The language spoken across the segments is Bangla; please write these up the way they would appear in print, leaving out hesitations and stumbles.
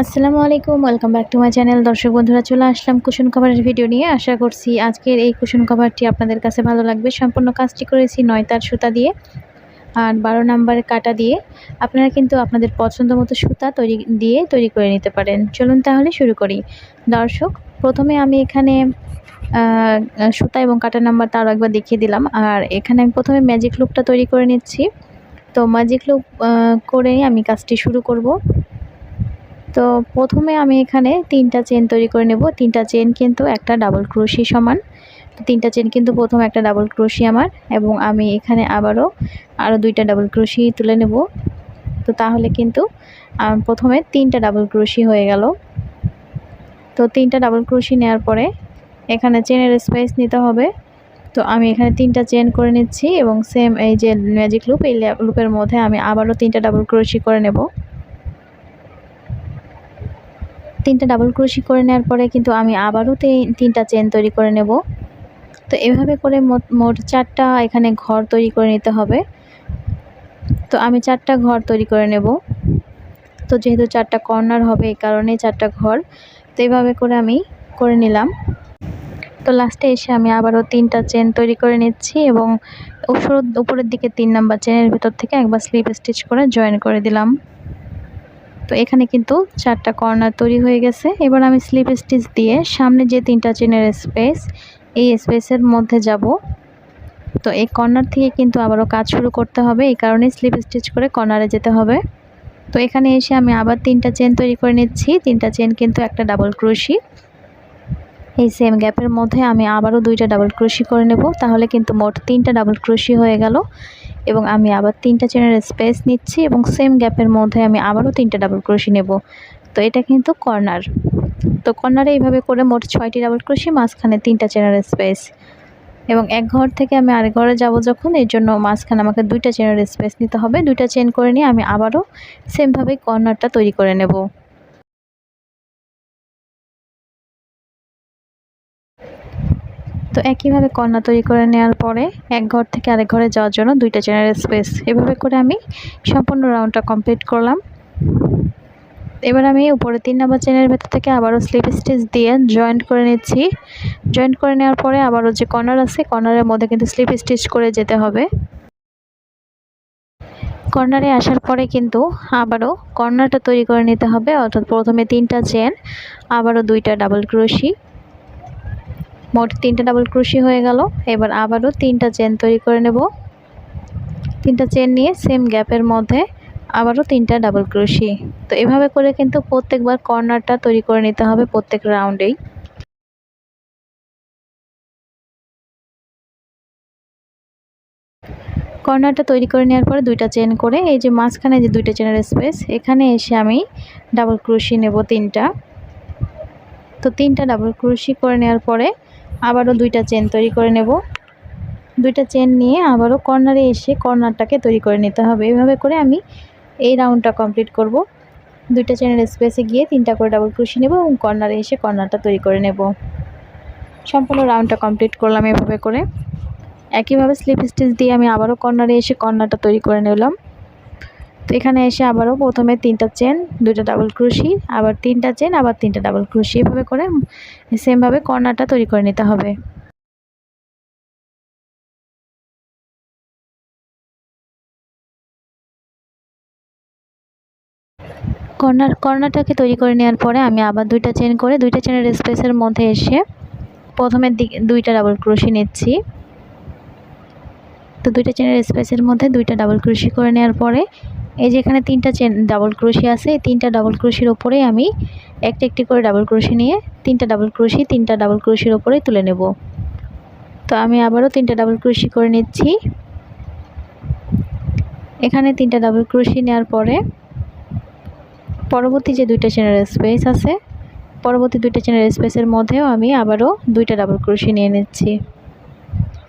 আসসালামু আলাইকুম, welcome back to my channel. দর্শক বন্ধুরা, চলে আসলাম কুশন কভারের ভিডিও নিয়ে। আশা করছি আজকের এই কুশন কভারটি আপনাদের কাছে ভালো লাগবে। সম্পূর্ণ কাজটি করেছি 9 তার সুতা দিয়ে আর 12 নাম্বারের কাটা দিয়ে। আপনারা কিন্তু আপনাদের পছন্দ মতো সুতা তৈরি করে নিতে পারেন। চলুন তাহলে শুরু করি। দর্শক, প্রথমে আমি এখানে সুতা এবং কাটা নাম্বারটা আরও একবার দেখিয়ে দিলাম। আর এখানে আমি প্রথমে ম্যাজিক লুপটা তৈরি করে নিচ্ছি। তো ম্যাজিক লুপ করেই আমি কাজটি শুরু করব। তো প্রথমে আমি এখানে 3টা চেন তৈরি করে নেব। 3টা চেন কিন্তু একটা ডাবল ক্রোশি সমান। তো 3টা চেন কিন্তু প্রথম একটা ডাবল ক্রোশি আমার, এবং আমি এখানে আরও 2টা ডাবল ক্রোশি তুলে নেব। তো তাহলে কিন্তু প্রথমে 3টা ডাবল ক্রোশি হয়ে গেল। তো 3টা ডাবল ক্রোশি নেওয়ার পরে এখানে চেনের স্পেস নিতে হবে। তো আমি এখানে 3টা চেন করে নিচ্ছি, এবং সেম এই যে ম্যাজিক লুপ, এই লুপের মধ্যে আমি আবারও 3টা ডাবল ক্রোশি করে নেব। 3টা ডাবল ক্রোশি করে নেওয়ার পরে কিন্তু আমি আবারও 3টা চেন তৈরি করে নেব। তো এভাবে করে মোট 4টা এখানে ঘর তৈরি করে নিতে হবে। তো আমি 4টা ঘর তৈরি করে নেব। তো যেহেতু 4টা কর্নার হবে, এই কারণে 4টা ঘর। তো এইভাবে করে আমি করে নিলাম। তো লাস্টে এসে আমি আবারও 3টা চেন তৈরি করে নিচ্ছি, এবং উপরের দিকে 3 নাম্বার চেনের ভিতর থেকে একবার স্লিপ স্টিচ করে জয়েন করে দিলাম। তো এখানে কিন্তু 4টা কর্নার তৈরি হয়ে গেছে। এবার আমি স্লিপ স্টিচ দিয়ে সামনে যে 3টা চেনের স্পেস, এই স্পেসের মধ্যে যাব। তো এই কর্নার থেকে কিন্তু আবারও কাজ শুরু করতে হবে, এই কারণে স্লিপ স্টিচ করে কর্নারে যেতে হবে। তো এখানে এসে আমি আবার 3টা চেন তৈরি করে নিচ্ছি। 3টা চেন কিন্তু একটা ডাবল ক্রোশি। এই সেম গ্যাপের মধ্যে আমি আবারও 2টা ডাবল ক্রোশি করে নেব। তাহলে কিন্তু মোট 3টা ডাবল ক্রোশি হয়ে গেল। এবং আমি আবার 3টা চেনের স্পেস নিচ্ছি, এবং সেম গ্যাপের মধ্যে আমি আবারও 3টা ডাবল ক্রোশি নেব। তো এটা কিন্তু কর্নার। তো কর্নারে এইভাবে করে মোট 6টি ডাবল ক্রোশি, মাঝখানে 3টা চেনের স্পেস, এবং এক ঘর থেকে আমি আরেক ঘরে যাব যখন, এর জন্য মাঝখানে আমাকে 2টা চেনের স্পেস নিতে হবে। 2টা চেন করে নিয়ে আমি আবারও সেমভাবে কর্নারটা তৈরি করে নেব। তো একইভাবে কর্নার তৈরি করে নেওয়ার পরে এক ঘর থেকে আরেক ঘরে যাওয়ার জন্য 2টা চেনের স্পেস, এভাবে করে আমি সম্পূর্ণ রাউন্ডটা কমপ্লিট করলাম। এবার আমি উপরে 3 নাম্বার চেনের ভেতর থেকে আবারও স্লিপ স্টিচ দিয়ে জয়েন্ট করে নিচ্ছি। জয়েন্ট করে নেওয়ার পরে আবারও যে কর্নার আছে, কর্নারের মধ্যে কিন্তু স্লিপ স্টিচ করে যেতে হবে। কর্নারে আসার পরে কিন্তু আবারও কর্নারটা তৈরি করে নিতে হবে, অর্থাৎ প্রথমে 3টা চেন, আবারও 2টা ডাবল ক্রোশি, মোট 3টা ডাবল ক্রোশি হয়ে গেল। এবার আবারও 3টা চেন তৈরি করে নেব। 3টা চেন নিয়ে সেম গ্যাপের মধ্যে আবারও 3টা ডাবল ক্রোশি। তো এভাবে করে কিন্তু প্রত্যেকবার কর্নারটা তৈরি করে নিতে হবে প্রত্যেক রাউন্ডেই। কর্নারটা তৈরি করে নেওয়ার পরে 2টা চেন করে এই যে মাঝখানে যে 2টা চেনের স্পেস, এখানে এসে আমি ডাবল ক্রোশি নেব 3টা। তো 3টা ডাবল ক্রোশি করে নেওয়ার পরে আবারও 2টা চেন তৈরি করে নেব। 2টা চেন নিয়ে আবারও কর্নারে এসে কর্নারটাকে তৈরি করে নিতে হবে। এভাবে করে আমি এই রাউন্ডটা কমপ্লিট করব। 2টা চেনের স্পেসে গিয়ে 3টা করে ডাবল ক্রোশি নেব, এবং কর্নারে এসে কর্নারটা তৈরি করে নেব। সম্পূর্ণ রাউন্ডটা কমপ্লিট করলাম এভাবে করে। একইভাবে স্লিপ স্টিচ দিয়ে আমি আবারও কর্নারে এসে কর্নারটা তৈরি করে নিলাম। তো এখানে এসে আবারও প্রথমে 3টা চেন, 2টা ডাবল ক্রোশি, আবার 3টা চেন, আবার 3টা ডাবল ক্রোশি, এভাবে করে সেমভাবে কর্নারটা তৈরি করে নিতে হবে। কর্নারটাকে তৈরি করে নেওয়ার পরে আমি আবার 2টা চেন করে 2টা চেনের স্পেসের মধ্যে এসে প্রথমের দিকে 2টা ডাবল ক্রোশি নিচ্ছি। তো 2টা চেনের স্পেসের মধ্যে 2টা ডাবল ক্রোশি করে নেওয়ার পরে এই যে এখানে 3টা চেন ডাবল ক্রোশি আছে, এই 3টা ডাবল ক্রোশির ওপরে আমি একটা একটি করে ডাবল ক্রোশি নিয়ে 3টা ডাবল ক্রোশি 3টা ডাবল ক্রোশির ওপরে তুলে নেব। তো আমি আবারও 3টা ডাবল ক্রোশি করে নিচ্ছি। এখানে 3টা ডাবল ক্রোশি নেওয়ার পরে পরবর্তী যে 2টা চেনের স্পেস আছে, পরবর্তী 2টা চেনের স্পেসের মধ্যেও আমি আবারও 2টা ডাবল ক্রোশি নিয়ে নিচ্ছি।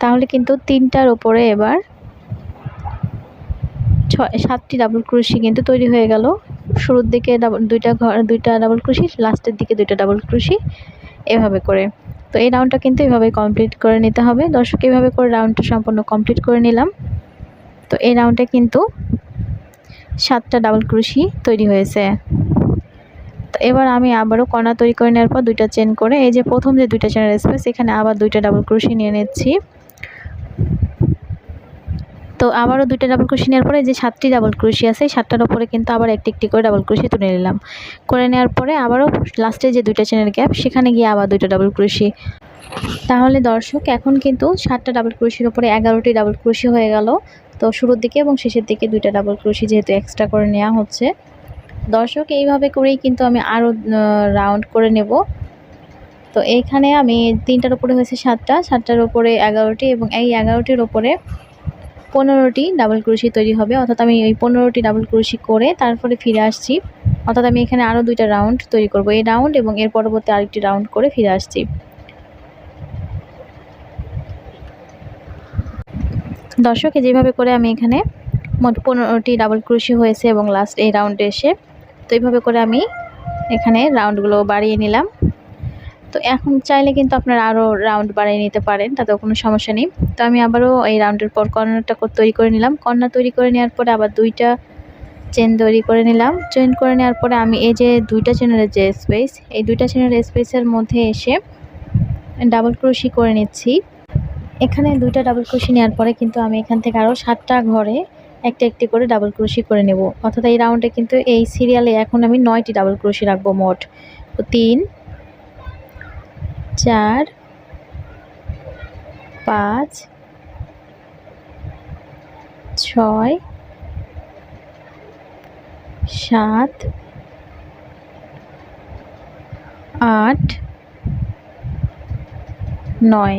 তাহলে কিন্তু 3টার ওপরে এবার 7টি ডাবল ক্রোশি কিন্তু তৈরি হয়ে গেল। শুরুর দিকে 2টা ডাবল ক্রোশি, লাস্টের দিকে 2টা ডাবল ক্রোশি, এভাবে করে। তো এই রাউন্ডটা কিন্তু এভাবে কমপ্লিট করে নিতে হবে। দর্শক, এভাবে করে রাউন্ডটা সম্পূর্ণ কমপ্লিট করে নিলাম। তো এই রাউন্ডে কিন্তু 7টা ডাবল ক্রোশি তৈরি হয়েছে। তো এবার আমি আবারও কর্নার তৈরি করে নেওয়ার পর দুইটা চেন করে এই যে প্রথম যে দুইটা চেনের স্পেস এখানে আবার দুইটা ডাবল ক্রোশি নিয়ে নিচ্ছি। তো আবারও দুইটা ডাবল ক্রোশি নেওয়ার পরে যে 7টি ডাবল ক্রোশি আছে 7টার উপরে কিন্তু আবার একটি একটি করে ডাবল ক্রোশি তুলে নিলাম। করে নেওয়ার পরে আবারও লাস্টে যে দুইটা চেনের গ্যাপ সেখানে গিয়ে আবার দুইটা ডাবল ক্রোশি। তাহলে দর্শক এখন কিন্তু 7টা ডাবল ক্রোশির উপরে 11টি ডাবল ক্রোশি হয়ে গেল। তো শুরুর দিকে এবং শেষের দিকে দুইটা ডাবল ক্রোশি যেহেতু এক্সট্রা করে নেওয়া হচ্ছে। দর্শক এইভাবে করেই কিন্তু আমি আরও রাউন্ড করে নেব। তো এইখানে আমি 3টার উপরে হয়েছে 7টা, 7টার উপরে 11টি এবং এই 11টির উপরে 15টি ডাবল ক্রোশি তৈরি হবে। অর্থাৎ আমি এই 15টি ডাবল ক্রোশি করে তারপরে ফিরে আসছি। অর্থাৎ আমি এখানে আরও দুইটা রাউন্ড তৈরি করব, এই রাউন্ড এবং এর পরবর্তী আরেকটি রাউন্ড করে ফিরে আসছি। দর্শক যেভাবে করে আমি এখানে মোট 15টি ডাবল ক্রোশি হয়েছে এবং লাস্ট এই রাউন্ডে এসে তো এইভাবে করে আমি এখানে রাউন্ডগুলো বাড়িয়ে নিলাম। তো এখন চাইলে কিন্তু আপনারা আরও রাউন্ড বাড়িয়ে নিতে পারেন, তাতেও কোনো সমস্যা নেই। তো আমি আবারও এই রাউন্ডের পর কর্নারটা তৈরি করে নিলাম। কর্নার তৈরি করে নেওয়ার পরে আবার দুইটা চেন তৈরি করে নিলাম। চেন করে নেওয়ার পরে আমি এই যে দুইটা চেনের যে স্পেস এই দুইটা চেনের স্পেসের মধ্যে এসে ডাবল ক্রোশি করে নিচ্ছি। এখানে দুইটা ডাবল ক্রোশি নেওয়ার পরে কিন্তু আমি এখান থেকে আরও 7টা ঘরে একটা একটি করে ডাবল ক্রোশি করে নেব। অর্থাৎ এই রাউন্ডে কিন্তু এই সিরিয়ালে এখন আমি 9টি ডাবল ক্রোশি রাখবো মোট। তো 3 4 5 6 7 8 9।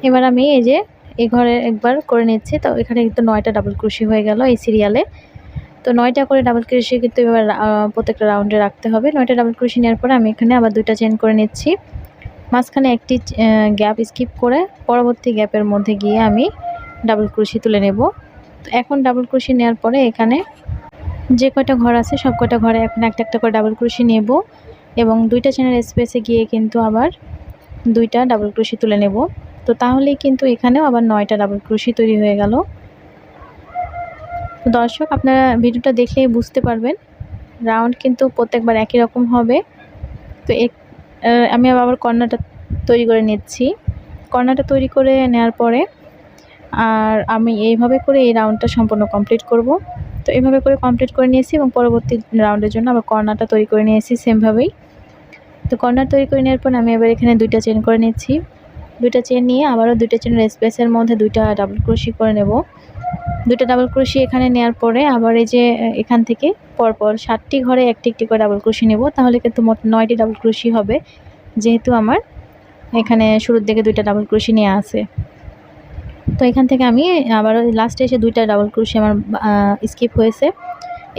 এবার আমি এই যে এই ঘরে একবার করে নিচ্ছি। তো এখানে কিন্তু 9টা ডাবল ক্রোশি হয়ে গেল এই সিরিয়ালে। তো 9টা করে ডাবল ক্রোশি কিন্তু এবার প্রত্যেকটা রাউন্ডে রাখতে হবে। 9টা ডাবল ক্রোশি নেওয়ার পরে আমি এখানে আবার দুইটা চেন করে নিচ্ছি। মাঝখানে একটি গ্যাপ স্কিপ করে পরবর্তী গ্যাপের মধ্যে গিয়ে আমি ডাবল ক্রোশি তুলে নেব। তো এখন ডাবল ক্রোশি নেওয়ার পরে এখানে যে কয়টা ঘর আছে সব কয়টা ঘরে এখন একটা একটা করে ডাবল ক্রোশি নেব এবং দুইটা চেনের স্পেসে গিয়ে কিন্তু আবার দুইটা ডাবল ক্রোশি তুলে নেব। তো তাহলেই কিন্তু এখানেও আবার 9টা ডাবল ক্রোশি তৈরি হয়ে গেল। তো দর্শক আপনারা ভিডিওটা দেখলেই বুঝতে পারবেন রাউন্ড কিন্তু প্রত্যেকবার একই রকম হবে। তো আমি আবার কর্নারটা তৈরি করে নিচ্ছি। কর্নারটা তৈরি করে নেওয়ার পরে আর আমি এইভাবে করে এই রাউন্ডটা সম্পূর্ণ কমপ্লিট করব। তো এইভাবে করে কমপ্লিট করে নিয়েছি এবং পরবর্তী রাউন্ডের জন্য আবার কর্নারটা তৈরি করে নিয়েছি সেমভাবেই। তো কর্নার তৈরি করে নেওয়ার পর আমি এবার এখানে দুইটা চেন করে নিচ্ছি। দুইটা চেন নিয়ে আবারও দুইটা চেনের স্পেসের মধ্যে দুইটা ডাবল ক্রোশি করে নেব। দুইটা ডাবল ক্রোশি এখানে নেওয়ার পরে আবার এই যে এখান থেকে পরপর 7টি ঘরে একটি একটি করে ডাবল ক্রোশি নেব। তাহলে কিন্তু মোট 9টি ডাবল ক্রোশি হবে, যেহেতু আমার এখানে শুরুর দিকে দুইটা ডাবল ক্রোশি নেওয়া আছে। তো এখান থেকে আমি আবার লাস্টে এসে দুইটা ডাবল ক্রোশি আমার স্কিপ হয়েছে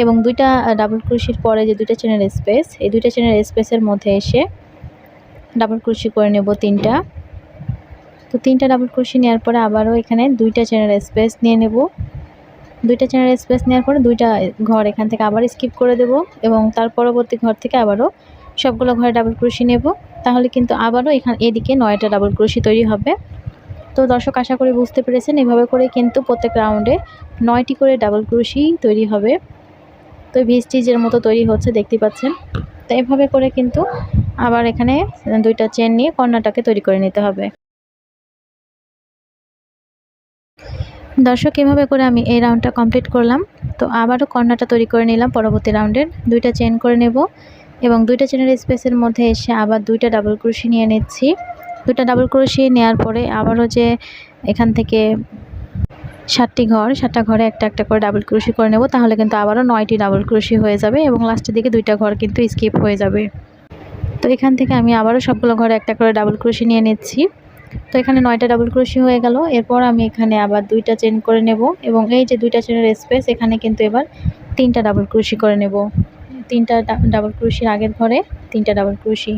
এবং দুইটা ডাবল ক্রোশির পরে যে দুইটা চেনের স্পেস এই দুইটা চেনের স্পেসের মধ্যে এসে ডাবল ক্রোশি করে নেব 3টা। তো 3টা ডাবল ক্রোশি নেওয়ার পরে আবারও এখানে দুইটা চেনের স্পেস নিয়ে নেব। দুইটা চেনের স্পেস নেওয়ার পরে দুইটা ঘর এখান থেকে আবার স্কিপ করে দেব এবং তার পরবর্তী ঘর থেকে আবারও সবগুলো ঘরে ডাবল ক্রোশি নেব। তাহলে কিন্তু আবারও এদিকে 9টা ডাবল ক্রোশি তৈরি হবে। তো দর্শক আশা করি বুঝতে পেরেছেন, এভাবে করে কিন্তু প্রত্যেক রাউন্ডে 9টি করে ডাবল ক্রোশি তৈরি হবে। তো ভি স্টিচের মতো তৈরি হচ্ছে দেখতে পাচ্ছেন। তো এভাবে করে কিন্তু আবার এখানে দুইটা চেন নিয়ে কর্নারটাকে তৈরি করে নিতে হবে। দর্শক এভাবে করে আমি এই রাউন্ডটা কমপ্লিট করলাম। তো আবারও কর্নারটা তৈরি করে নিলাম পরবর্তী রাউন্ডের। দুইটা চেন করে নেব এবং দুইটা চেনের স্পেসের মধ্যে এসে আবার দুইটা ডাবল ক্রোশি নিয়ে নিচ্ছি। দুইটা ডাবল ক্রোশি নেওয়ার পরে আবারও যে এখান থেকে 7টা ঘরে একটা একটা করে ডাবল ক্রোশি করে নেব। তাহলে কিন্তু আবারও 9টি ডাবল ক্রোশি হয়ে যাবে এবং লাস্টের দিকে দুইটা ঘর কিন্তু স্কিপ হয়ে যাবে। তো এখান থেকে আমি আবারও সবগুলো ঘরে একটা করে ডাবল ক্রোশি নিয়ে নিচ্ছি। তো এখানে 9টা ডাবল ক্রোশি হয়ে গেল। এরপর আমি এখানে আবার দুইটা চেন করে নেব এবং এই যে দুইটা চেনের স্পেস এখানে কিন্তু এবার 3টা ডাবল ক্রোশি করে নেব। 3টা ডাবল ক্রোশির আগের ঘরে 3টা ডাবল ক্রোশি।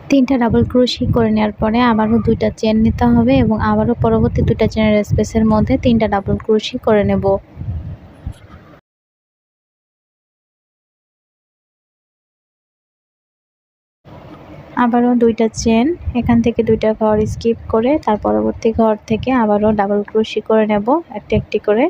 3টা ডাবল ক্রোশি করে নেওয়ার পরে আবারও দুইটা চেন নিতে হবে এবং আবারও পরবর্তী দুইটা চেনের স্পেসের মধ্যে 3টা ডাবল ক্রোশি করে নেব। আবারও দুইটা চেন এখান থেকে দুইটা ঘর স্কিপ করে তার পরবর্তী ঘর থেকে আবারও ডাবল ক্রোশি করে নেব একটা একটি করে।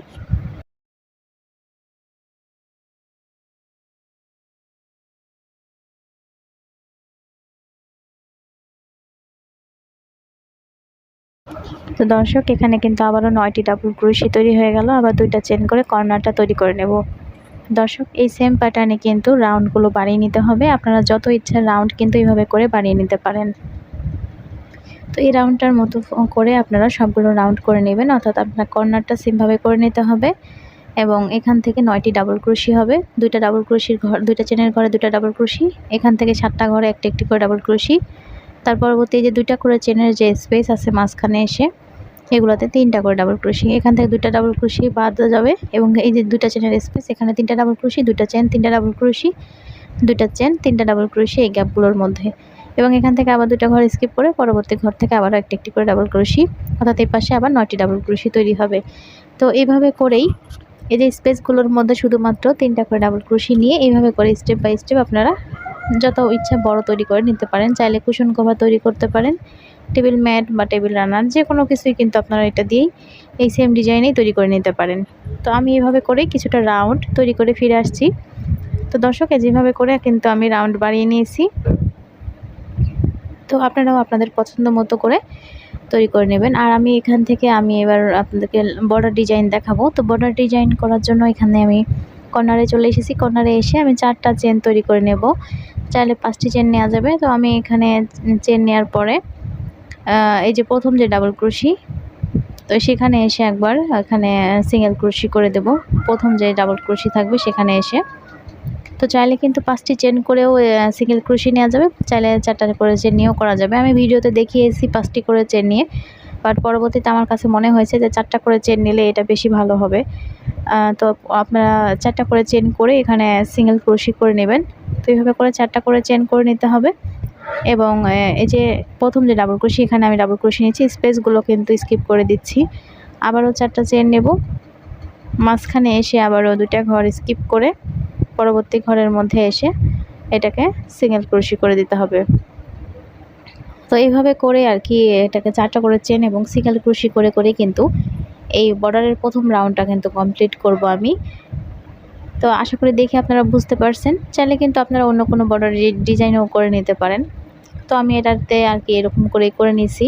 তো দর্শক এখানে কিন্তু আবারও 9টি ডাবল ক্রোশি তৈরি হয়ে গেল। আবার 2টা চেন করে কর্নারটা তৈরি করে নেব। দর্শক এই সেম প্যাটার্নে কিন্তু রাউন্ডগুলো বাড়িয়ে নিতে হবে। আপনারা যত ইচ্ছা রাউন্ড কিন্তু এইভাবে করে বাড়িয়ে নিতে পারেন। তো এই রাউন্ডটার মতো করে আপনারা সবগুলো রাউন্ড করে নেবেন, অর্থাৎ আপনার কর্নারটা সেমভাবে করে নিতে হবে। এবং এখান থেকে 9টি ডাবল ক্রোশি হবে। 2টা ডাবল ক্রোশির ঘর, 2টা চেনের ঘরে 2টা ডাবল ক্রোশি, এখান থেকে 7টা ঘরে একটা একটি করে ডাবল ক্রোশি। তার পরবর্তী যে 2টা করে চেনের যে স্পেস আছে মাঝখানে এসে এগুলোতে 3টা করে ডাবল ক্রোশি, এখান থেকে 2টা ডাবল ক্রোশি বাদ যাবে এবং এই যে 2টা চেনের স্পেস এখানে 3টা ডাবল ক্রোশি, 2টা চেন 3টা ডাবল ক্রোশি, 2টা চেন 3টা ডাবল ক্রোশি এই গ্যাপগুলোর মধ্যে। এবং এখান থেকে আবার 2টা ঘর স্কিপ করে পরবর্তী ঘর থেকে আবারও একটি একটি করে ডাবল ক্রোশি, অর্থাৎ এই পাশে আবার 9টি ডাবল ক্রোশি তৈরি হবে। তো এইভাবে করেই এই যে স্পেসগুলোর মধ্যে শুধুমাত্র 3টা করে ডাবল ক্রোশি নিয়ে এইভাবে করে স্টেপ বাই স্টেপ আপনারা যত ইচ্ছা বড় তৈরি করে নিতে পারেন। চাইলে কুশন কভার তৈরি করতে পারেন, টেবিল ম্যাট বা টেবিল রানার যে কোনো কিছুই কিন্তু আপনারা এটা দিয়েই এই সেম ডিজাইনেই তৈরি করে নিতে পারেন। তো আমি এইভাবে করে কিছুটা রাউন্ড তৈরি করে ফিরে আসছি। তো দর্শক যেভাবে করে কিন্তু আমি রাউন্ড বাড়িয়ে নিয়েছি। তো আপনারাও আপনাদের পছন্দ মতো করে তৈরি করে নেবেন। আর আমি এখান থেকে এবার আপনাদেরকে বর্ডার ডিজাইন দেখাবো। তো বর্ডার ডিজাইন করার জন্য এখানে আমি কর্নারে চলে এসেছি। কর্নারে এসে আমি 4টা চেন তৈরি করে নেব। চাইলে 5টি চেন নেওয়া যাবে। তো আমি এখানে চেন নেওয়ার পরে এই যে প্রথম যে ডাবল ক্রোশি, তো সেখানে এসে একবার এখানে সিঙ্গেল ক্রোশি করে দেব। প্রথম যে ডাবল ক্রোশি থাকবে সেখানে এসে, তো চাইলে কিন্তু 5টি চেন করেও সিঙ্গেল ক্রোশি নেওয়া যাবে, চাইলে 4টা করে চেন নিয়েও করা যাবে। আমি ভিডিওতে দেখিয়েছি 5টি করে চেন নিয়ে, বাট পরবর্তীতে আমার কাছে মনে হয়েছে যে 4টা করে চেন নিলে এটা বেশি ভালো হবে। তো আপনারা 4টা করে চেন করে এখানে সিঙ্গেল ক্রোশি করে নেবেন। তো এইভাবে করে 4টা করে চেন করে নিতে হবে। এবং এই যে প্রথম যে ডাবল ক্রোশি এখানে আমি ডাবল ক্রোশি নিয়েছি, স্পেসগুলো কিন্তু স্কিপ করে দিচ্ছি। আবারও 4টা চেন নেব, মাঝখানে এসে আবারও 2টা ঘর স্কিপ করে পরবর্তী ঘরের মধ্যে এসে এটাকে সিঙ্গেল ক্রোশি করে দিতে হবে। তো এইভাবে করে আর কি এটাকে 4টা করে চেন এবং সিঙ্গেল ক্রোশি করে করে কিন্তু এই বর্ডারের প্রথম রাউন্ডটা কিন্তু কমপ্লিট করব আমি। তো আশা করি দেখে আপনারা বুঝতে পারছেন। চাইলে কিন্তু আপনারা অন্য কোনো বর্ডার ডিজাইনও করে নিতে পারেন। তো আমি এটাতে আর কি এরকম করেই করে নিছি।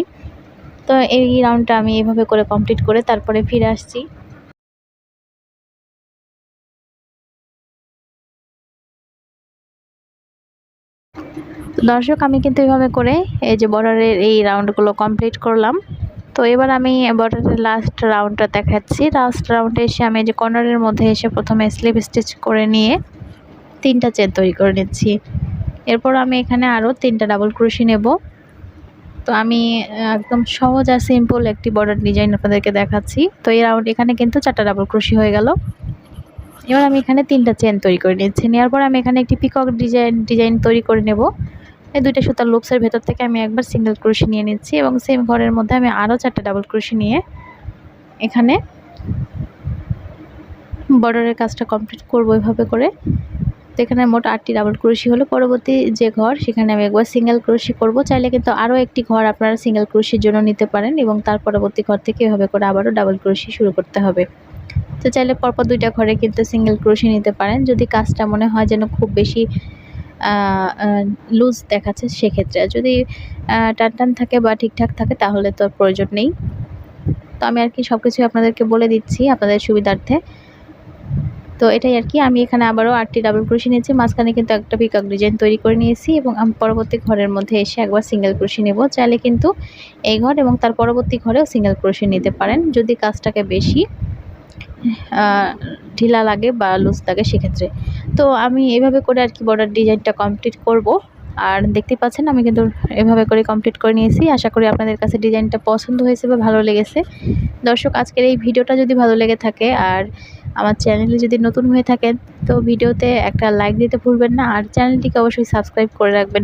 তো এই রাউন্ডটা আমি এইভাবে করে কমপ্লিট করে তারপরে ফিরে আসছি। দর্শক আমি কিন্তু এইভাবে করে এই যে বর্ডারের এই রাউন্ডগুলো কমপ্লিট করলাম। তো এবার আমি বর্ডারের লাস্ট রাউন্ডটা দেখাচ্ছি। লাস্ট রাউন্ডে এসে আমি যে কর্নারের মধ্যে এসে প্রথমে স্লিপ স্টিচ করে নিয়ে 3টা চেন তৈরি করে নিচ্ছি। এরপর আমি এখানে আরও 3টা ডাবল ক্রোশি নেব। তো আমি একদম সহজ আর সিম্পল একটি বর্ডার ডিজাইন আপনাদেরকে দেখাচ্ছি। তো এই রাউন্ড এখানে কিন্তু 4টা ডাবল ক্রোশি হয়ে গেল। এবার আমি এখানে 3টা চেন তৈরি করে নিচ্ছি। নেওয়ার পর আমি এখানে একটি পিকক ডিজাইন তৈরি করে নেব। এই 2টা সুতার লুপসের ভেতর থেকে আমি একবার সিঙ্গেল ক্রোশি নিয়ে নিচ্ছি এবং সেম ঘরের মধ্যে আমি আরও 4টা ডাবল ক্রোশি নিয়ে এখানে বর্ডারের কাজটা কমপ্লিট করব এভাবে করে। তো এখানে মোট 8টি ডাবল ক্রোশি হলো। পরবর্তী যে ঘর সেখানে আমি একবার সিঙ্গেল ক্রোশি করব। চাইলে কিন্তু আরও একটি ঘর আপনারা সিঙ্গেল ক্রোশির জন্য নিতে পারেন এবং তার পরবর্তী ঘর থেকে এভাবে করে আবারও ডাবল ক্রোশি শুরু করতে হবে। তো চাইলে পরপর 2টা ঘরে কিন্তু সিঙ্গেল ক্রোশি নিতে পারেন। যদি কাজটা মনে হয় যেন খুব বেশি লুজ দেখাচ্ছে সেক্ষেত্রে, যদি টান থাকে বা ঠিকঠাক থাকে তাহলে তো প্রয়োজন নেই। তো আমি আর কি সব কিছুই আপনাদেরকে বলে দিচ্ছি আপনাদের সুবিধার্থে। তো এটাই আর কি, আমি এখানে আবারও 8টি ডাবল ক্রোশি নিয়েছি, মাঝখানে কিন্তু একটা পিকক ডিজাইন তৈরি করে নিয়েছি এবং আমি পরবর্তী ঘরের মধ্যে এসে একবার সিঙ্গেল ক্রোশি নেব। চাইলে কিন্তু এই ঘর এবং তার পরবর্তী ঘরেও সিঙ্গেল ক্রোশি নিতে পারেন যদি কাজটাকে বেশি ঢিলা লাগে বা লুজ লাগে সেক্ষেত্রে। তো আমি এভাবে করে আর কি বর্ডার ডিজাইনটা কমপ্লিট করব। আর দেখতে পাচ্ছেন আমি কিন্তু এভাবে করে কমপ্লিট করে নিয়েছি। আশা করি আপনাদের কাছে ডিজাইনটা পছন্দ হয়েছে বা ভালো লেগেছে। দর্শক আজকের এই ভিডিওটা যদি ভালো লেগে থাকে আর আমার চ্যানেলে যদি নতুন হয়ে থাকেন তো ভিডিওতে একটা লাইক দিতে ভুলবেন না, আর চ্যানেলটিকে অবশ্যই সাবস্ক্রাইব করে রাখবেন।